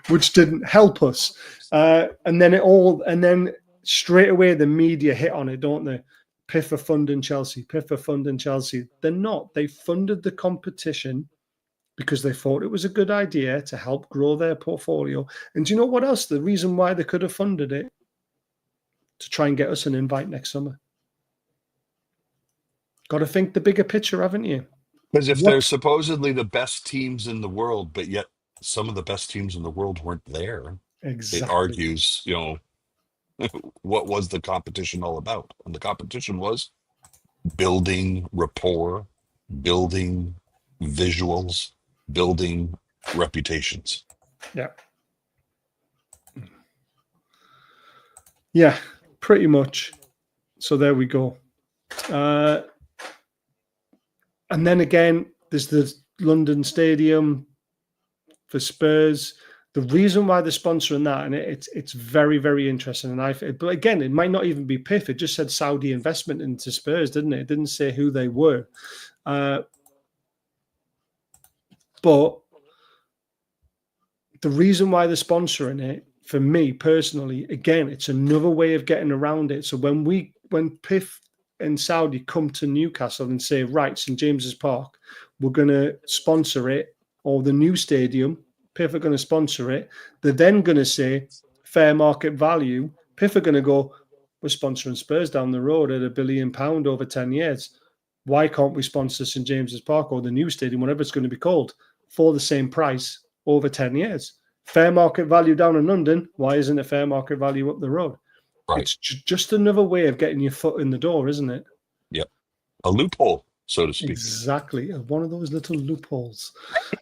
which didn't help us. And then straight away the media hit on it, don't they? PIF are funding Chelsea, PIF are funding Chelsea. They're not. They funded the competition because they thought it was a good idea to help grow their portfolio. And do you know what else? The reason why they could have funded it? To try and get us an invite next summer. Got to think the bigger picture, haven't you? Because if they're supposedly the best teams in the world, but yet some of the best teams in the world weren't there, Exactly. it argues, what was the competition all about? And the competition was building rapport, building visuals, building reputations. Yeah. Yeah, pretty much. So there we go. And then again, there's the London Stadium for Spurs. The reason why they're sponsoring that, and it's very, very interesting. But again, it might not even be PIF. It just said Saudi investment into Spurs, didn't it? It didn't say who they were. But the reason why they're sponsoring it, for me personally, again, it's another way of getting around it. So when PIF and Saudi come to Newcastle and say, right, St. James's Park, we're going to sponsor it, or the new stadium, PIF are going to sponsor it, they're then going to say fair market value. PIF are going to go, we're sponsoring Spurs down the road at £1 billion over 10 years. Why can't we sponsor St. James's Park or the new stadium, whatever it's going to be called, for the same price over 10 years? Fair market value down in London, why isn't it fair market value up the road? Right. It's just another way of getting your foot in the door, isn't it? Yep. A loophole, so to speak. Exactly. One of those little loopholes.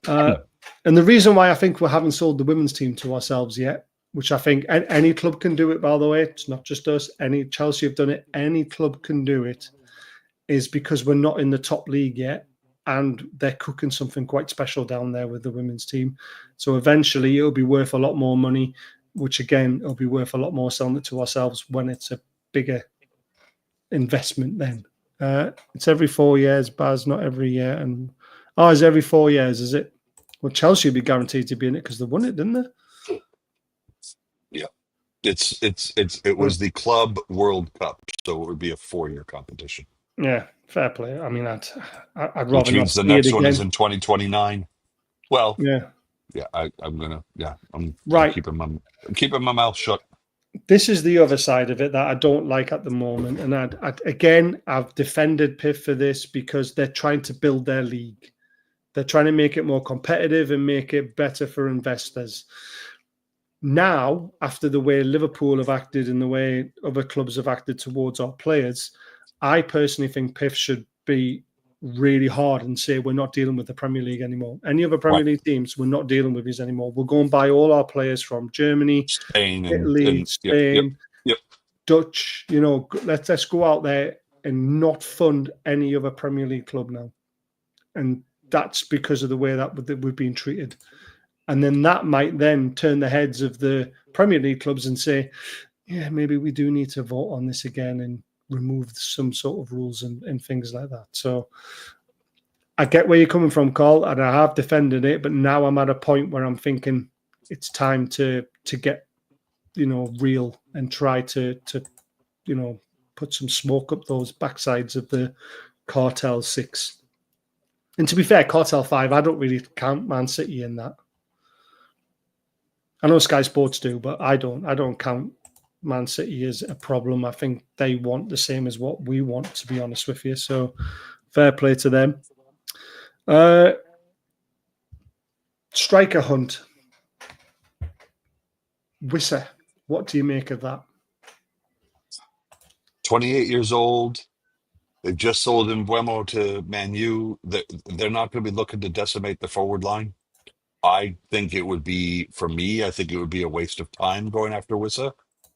And the reason why I think we haven't sold the women's team to ourselves yet, which I think any club can do it, by the way, it's not just us. Any Chelsea have done it. Any club can do it, is because we're not in the top league yet. And they're cooking something quite special down there with the women's team. So eventually it'll be worth a lot more money, which again, it'll be worth a lot more selling it to ourselves when it's a bigger investment then. It's every 4 years, Baz, not every year. And it's every 4 years, is it? Well, Chelsea will be guaranteed to be in it because they won it, didn't they? Yeah. It was the Club World Cup, so it would be a 4-year competition. Yeah, fair play. I mean, I'd Which rather not means the see it next one is again. in 2029. Well, Yeah. yeah, I'm Right. keeping my mouth shut. This is the other side of it that I don't like at the moment. And I've defended PIF for this because they're trying to build their league. They're trying to make it more competitive and make it better for investors. Now, after the way Liverpool have acted and the way other clubs have acted towards our players, I personally think PIF should be really hard and say we're not dealing with the Premier League anymore. Any other Premier Right. League teams, we're not dealing with these anymore. We'll go and buy all our players from Germany, Spain Italy, Spain, yep. Dutch. Let's go out there and not fund any other Premier League club now. And that's because of the way that we've been treated. And then that might then turn the heads of the Premier League clubs and say, yeah, maybe we do need to vote on this again and remove some sort of rules and things like that. So I get where you're coming from, Carl, and I have defended it, but now I'm at a point where I'm thinking it's time to get, real and try to put some smoke up those backsides of the Cartel 6. And to be fair, Cartel 5, I don't really count Man City in that. I know Sky Sports do, but I don't. I don't count Man City as a problem. I think they want the same as what we want, to be honest with you. So fair play to them. Striker hunt. Wissa, what do you make of that? 28 years old. They've just sold Mbeumo to Man U. They're not going to be looking to decimate the forward line. I think it would be, for me, I think it would be a waste of time going after Wissa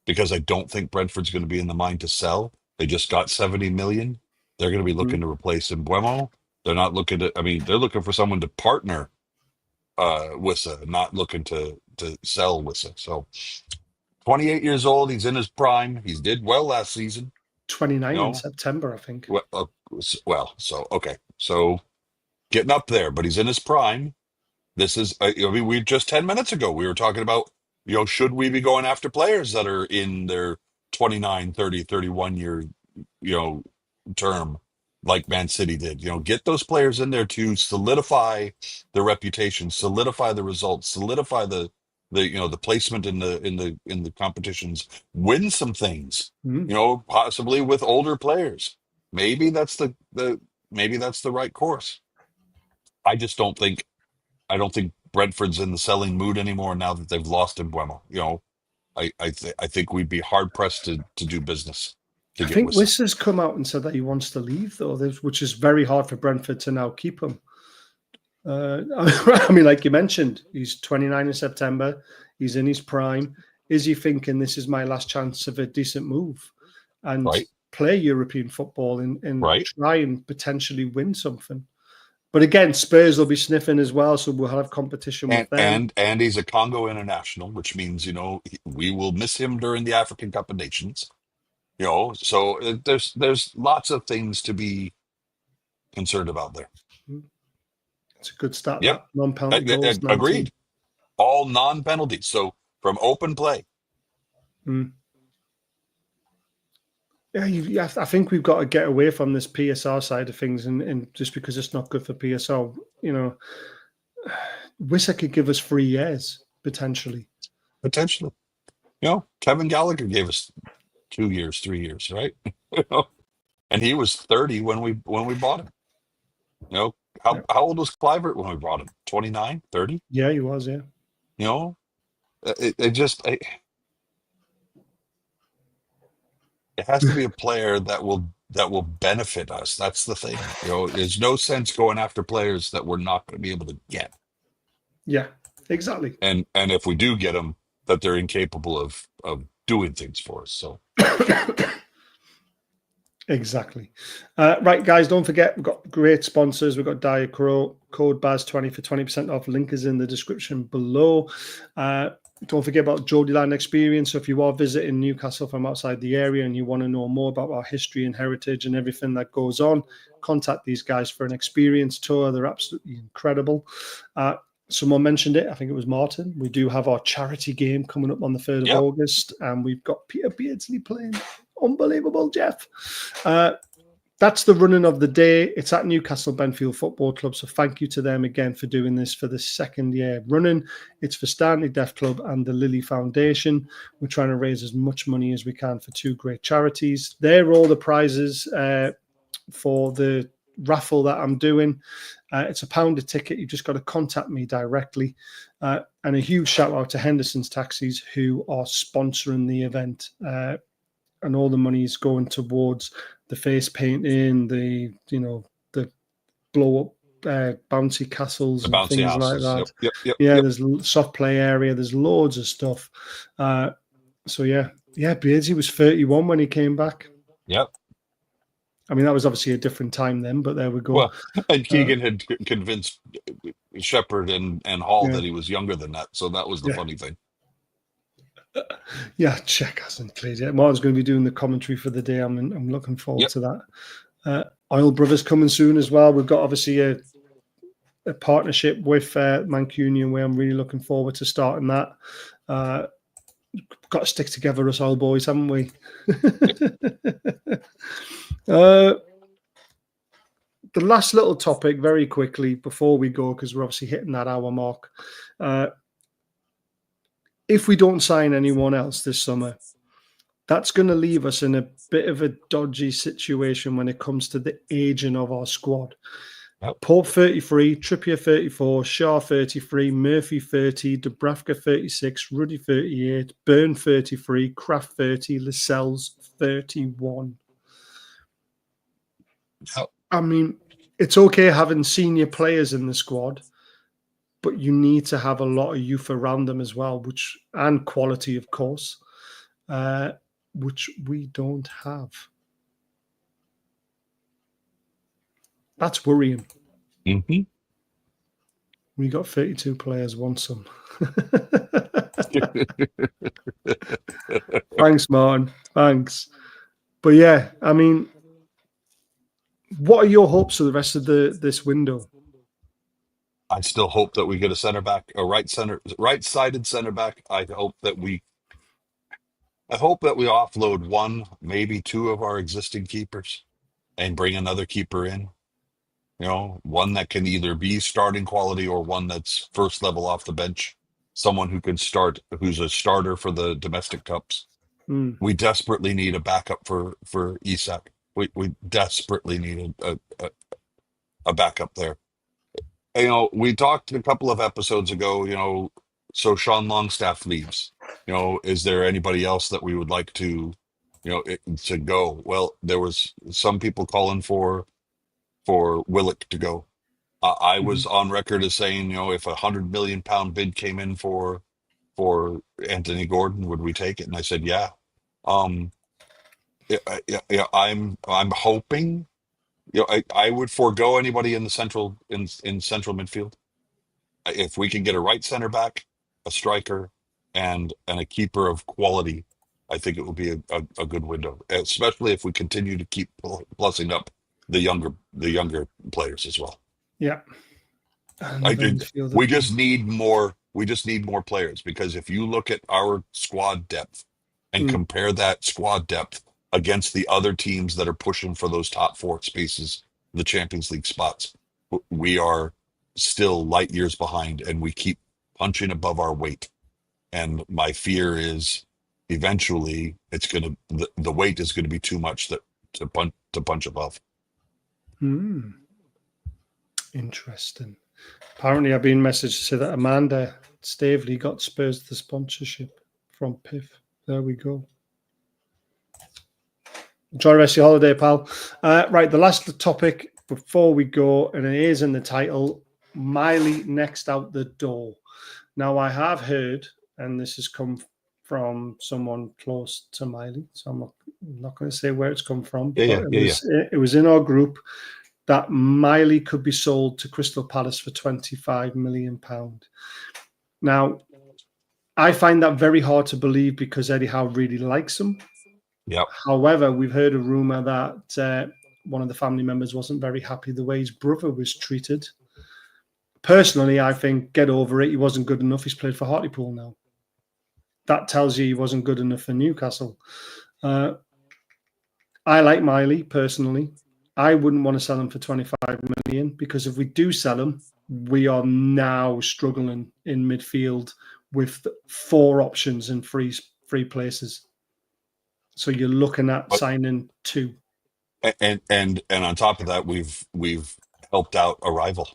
because I don't think Brentford's going to be in the mind to sell. They just got 70 million. They're going to be looking to replace Mbeumo. They're not looking to, they're looking for someone to partner Wissa, not looking to sell Wissa. So 28 years old, he's in his prime. He did well last season. 29 in September, I think. Okay. So getting up there, but he's in his prime. This is, we just 10 minutes ago, we were talking about, should we be going after players that are in their 29, 30, 31 year, term like Man City did, get those players in there to solidify the reputation, solidify the results, solidify the placement in the competitions, win some things, possibly with older players. Maybe that's the right course. I don't think Brentford's in the selling mood anymore now that they've lost Mbeumo. I think we'd be hard pressed to do business. I think Wissa's come out and said that he wants to leave, though, which is very hard for Brentford to now keep him. Like you mentioned, he's 29 in September. He's in his prime. Is he thinking this is my last chance of a decent move and play European football and try and potentially win something? But again, Spurs will be sniffing as well, so we'll have competition with them. And he's a Congo international, which means, we will miss him during the African Cup of Nations. So there's lots of things to be concerned about there. It's a good start. Yep. That non-penalty goals. Agreed. All non-penalties. So from open play. Yeah, I think we've got to get away from this PSR side of things, and just because it's not good for PSR, Wissa could give us 3 years potentially. Kevin Gallagher gave us 2 years, 3 years, right? And he was 30 when we bought him. How old was Clivert when we bought him? 29, 30? Yeah, he was. Yeah. It has to be a player that will benefit us. That's the thing. There's no sense going after players that we're not going to be able to get. Yeah, exactly. And if we do get them, that they're incapable of doing things for us. So exactly. Right, guys, don't forget, we've got great sponsors. We've got Diet Crow, code BAZ20 for 20% off. Link is in the description below. Don't forget about Geordieland Experience. So if you are visiting Newcastle from outside the area and you want to know more about our history and heritage and everything that goes on, contact these guys for an experience tour. They're absolutely incredible. someone mentioned it. I think it was Martin. We do have our charity game coming up on the 3rd of August, and we've got Peter Beardsley playing. Unbelievable, Jeff. That's the running of the day. It's at Newcastle Benfield Football Club. So thank you to them again for doing this for the 2nd year running. It's for Stanley Deaf Club and the Lily Foundation. We're trying to raise as much money as we can for 2 great charities. They're all the prizes for the raffle that I'm doing. It's £1 a ticket. You've just got to contact me directly. And a huge shout out to Henderson's Taxis, who are sponsoring the event. And all the money is going towards the face painting, the blow up bouncy castles and bouncy things houses. like that. Yep. There's soft play area. There's loads of stuff. Beardsy was 31 when he came back. Yep. I mean, that was obviously a different time then, but there we go. Well, and Keegan had convinced Shepard and Hall that he was younger than that, so that was the funny thing. Czech hasn't played yet. Martin's going to be doing the commentary for the day. I'm looking forward to that. Oil Brothers coming soon as well. We've got obviously a partnership with Mancunian where I'm really looking forward to starting that. Got to stick together, us old boys, haven't we? The last little topic, very quickly, before we go, because we're obviously hitting that hour mark. If we don't sign anyone else this summer, that's going to leave us in a bit of a dodgy situation when it comes to the aging of our squad. Pope 33, Trippier 34, Shaw 33, Murphy 30, Dubravka 36, Ruddy 38, Byrne 33, Kraft 30, Lascelles 31. I mean, it's okay having senior players in the squad, but you need to have a lot of youth around them as well, and quality, of course, which we don't have. That's worrying. Mm-hmm. We got 32 players, want some. Thanks, Martin. Thanks. But yeah, I mean, what are your hopes for the rest of this window? I still hope that we get a right-sided center back. I hope that we offload one, maybe 2 of our existing keepers and bring another keeper in. One that can either be starting quality or one that's first level off the bench. Someone who can start, who's a starter for the domestic cups. We desperately need a backup for Isak. We desperately need a backup there. We talked a couple of episodes ago, so Sean Longstaff leaves. Is there anybody else that we would like to go? Well, there was some people calling for Willock to go. I was on record as saying, if £100 million bid came in for Anthony Gordon, would we take it? And I said, yeah. I'm hoping. I would forego anybody in the central midfield. If we can get a right center back, a striker, and a keeper of quality, I think it will be a good window. Especially if we continue to keep plussing up the younger players as well. Yeah. We just need more. We just need more players, because if you look at our squad depth and compare that squad depth against the other teams that are pushing for those top 4 spaces, the Champions League spots, we are still light years behind, and we keep punching above our weight. And my fear is eventually the weight is going to be too much to punch above. Interesting. Apparently, I've been messaged to say that Amanda Stavely got Spurs the sponsorship from PIF. There we go. Enjoy the rest of your holiday, pal. Right, the last topic before we go, and it is in the title, Miley next out the door. Now, I have heard, and this has come from someone close to Miley, so I'm not going to say where it's come from. It was in our group that Miley could be sold to Crystal Palace for £25 million. Now, I find that very hard to believe because Eddie Howe really likes him. Yep. However, we've heard a rumour that one of the family members wasn't very happy the way his brother was treated Personally, I think get over it. He wasn't good enough. He's played for Hartlepool now. That tells you he wasn't good enough for Newcastle. I like Miley personally. I wouldn't want to sell him for 25 million because if we do sell him, we are now struggling in midfield with 4 options and free places. So you're looking at signing 2. And on top of that, we've helped out a rival,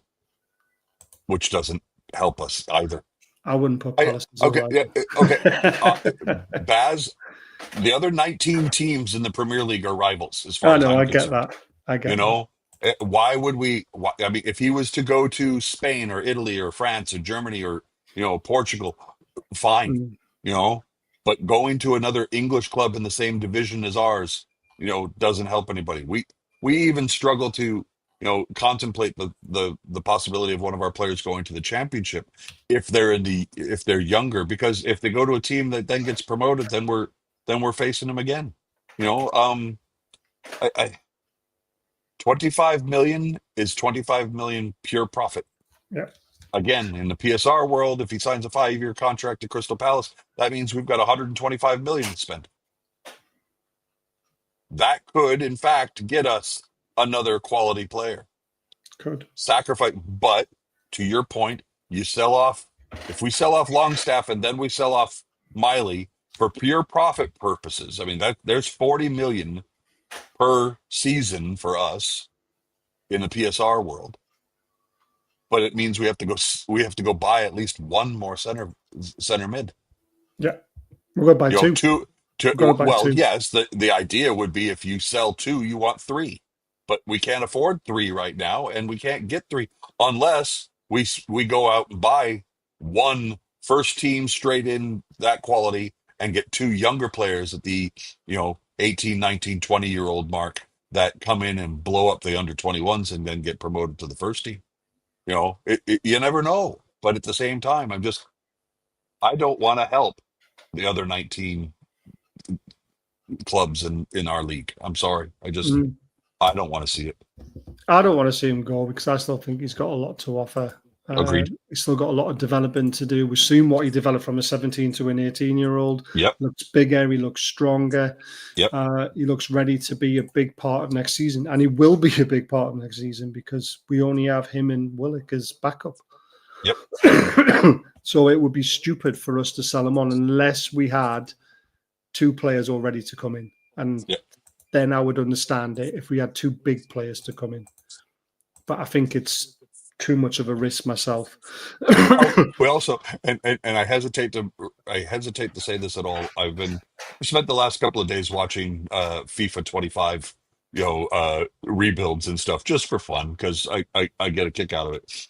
which doesn't help us either. I wouldn't put Palace as a Okay, yeah, rival. okay. Baz, the other 19 teams in the Premier League are rivals, as far I as know, I'm I get concerned. that. I get You that. know, why would we? I mean, if he was to go to Spain or Italy or France or Germany or Portugal, fine. Mm. You know, but going to another English club in the same division as ours, doesn't help anybody. We even struggle to contemplate the possibility of one of our players going to the championship if they're younger, because if they go to a team that then gets promoted, then we're facing them again. You know, I 25 million is 25 million pure profit. Yeah. Again, in the PSR world, if he signs a 5-year contract to Crystal Palace, that means we've got 125 million to spend. That could, in fact, get us another quality player. Could. Sacrifice, but to your point, if we sell off Longstaff and then we sell off Miley for pure profit purposes, I mean there's 40 million per season for us in the PSR world. But it means we have to go buy at least one more center mid. Yeah. We've got to buy 2. We've got to buy Well, 2. yes, the idea would be if you sell 2, you want 3, but we can't afford 3 right now, and we can't get 3 unless we go out and buy 1 first team straight in that quality and get 2 younger players at the 18, 19, 20-year-old mark that come in and blow up the under 21s and then get promoted to the first team. You never know. But at the same time, I don't want to help the other 19 clubs in our league. I'm sorry. I don't want to see it. I don't want to see him go because I still think he's got a lot to offer. Agreed. He's still got a lot of development to do. We've seen what he developed from a 17 to an 18-year-old. Yep. Looks bigger. He looks stronger. Yep. He looks ready to be a big part of next season. And he will be a big part of next season because we only have him and Willock as backup. Yep. So it would be stupid for us to sell him on unless we had 2 players all ready to come in. And then I would understand it if we had 2 big players to come in. But I think it's too much of a risk myself. We also, and I hesitate to say this at all. I spent the last couple of days watching FIFA 25, rebuilds and stuff just for fun because I get a kick out of it.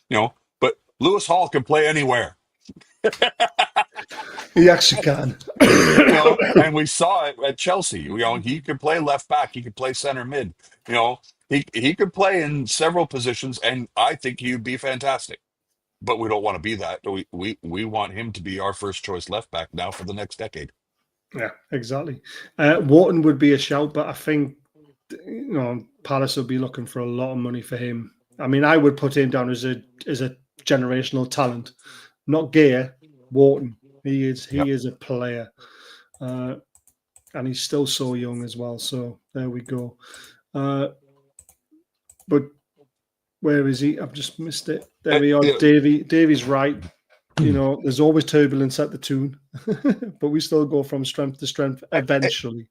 But Lewis Hall can play anywhere. He actually can. And we saw it at Chelsea. He could play left back. He could play center mid. He could play in several positions, and I think he'd be fantastic. But we don't want to be that. We want him to be our first choice left back now for the next decade. Yeah, exactly. Wharton would be a shout, but I think Palace will be looking for a lot of money for him. I mean, I would put him down as a generational talent, not Gear. Wharton. He is a player, and he's still so young as well. So there we go. But where is he? I've just missed it. There we are. Davey's right. There's always turbulence at the tune, but we still go from strength to strength eventually.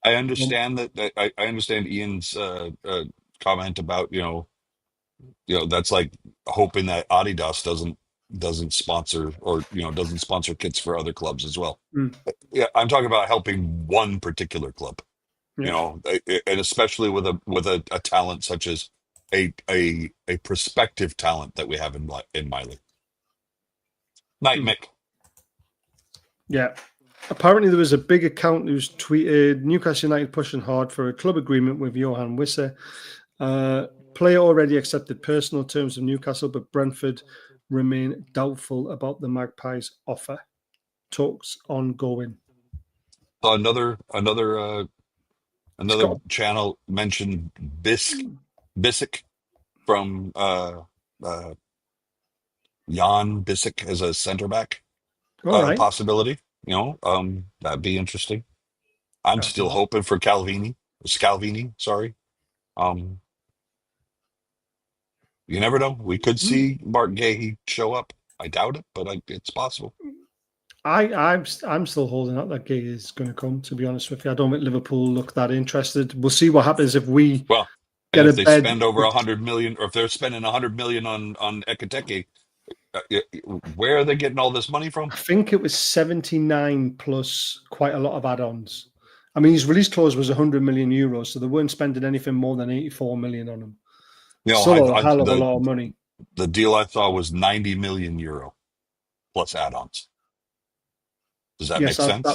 I understand that. I understand Ian's comment about that's like hoping that Adidas doesn't sponsor or doesn't sponsor kits for other clubs as well. Yeah, I'm talking about helping one particular club. And especially with a talent such as a prospective talent that we have in Miley. Night, Mick. Yeah. Apparently, there was a big account who's tweeted Newcastle United pushing hard for a club agreement with Johan Wisse. Player already accepted personal terms of Newcastle, but Brentford remain doubtful about the Magpies' offer. Talks ongoing. Another channel mentioned Bisque Bissick from Jan Bissick as a center back All right. possibility. That'd be interesting. I'm still hoping for Scalvini, sorry. You never know. We could see Mark Gahey show up. I doubt it, but it's possible. I'm still holding out that Gay is going to come. To be honest with you, I don't think Liverpool look that interested. We'll see what happens if we and get if a they bed. spend over 100 million, or if they're spending 100 million on Ekateke, where are they getting all this money from? I think it was 79 plus quite a lot of add-ons. I mean, his release clause was 100 million euros, so they weren't spending anything more than 84 million on him. Still a hell of a lot of money. The deal I saw was 90 million euro plus add-ons. Does that make sense?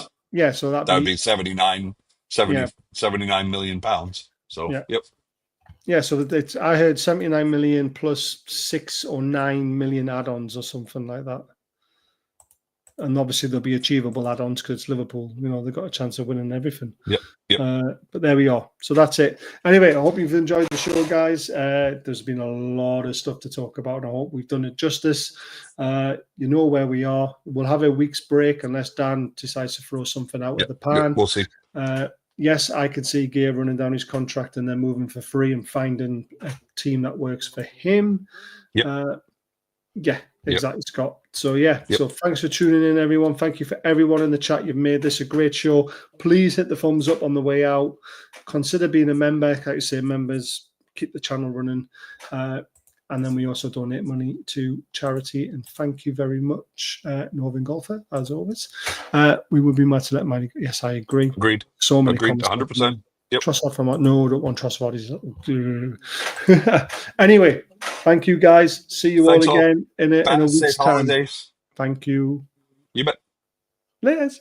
So that would be 79 million pounds. So, yep. Yeah, so I heard 79 million plus 6 or 9 million add-ons or something like that. And obviously there'll be achievable add-ons because it's Liverpool. They've got a chance of winning everything. Yep. But there we are. So that's it. Anyway, I hope you've enjoyed the show, guys. There's been a lot of stuff to talk about. I hope we've done it justice. You know where we are. We'll have a week's break unless Dan decides to throw something out of the pan. We'll see. Yes, I could see Gear running down his contract and then moving for free and finding a team that works for him. Yeah, exactly, Scott. So, so thanks for tuning in, everyone. Thank you for everyone in the chat. You've made this a great show. Please hit the thumbs up on the way out. Consider being a member. Like I say, members keep the channel running. And then we also donate money to charity. And thank you very much, Northern Golfer, as always. We would be mad to let money. Yes, I agree. Agreed. So many Agreed, comments. 100%. Yep. Trossard from no, don't want Trossard. Anyway, thank you guys. See you all again in a week's time. Holidays. Thank you. You bet. Laters.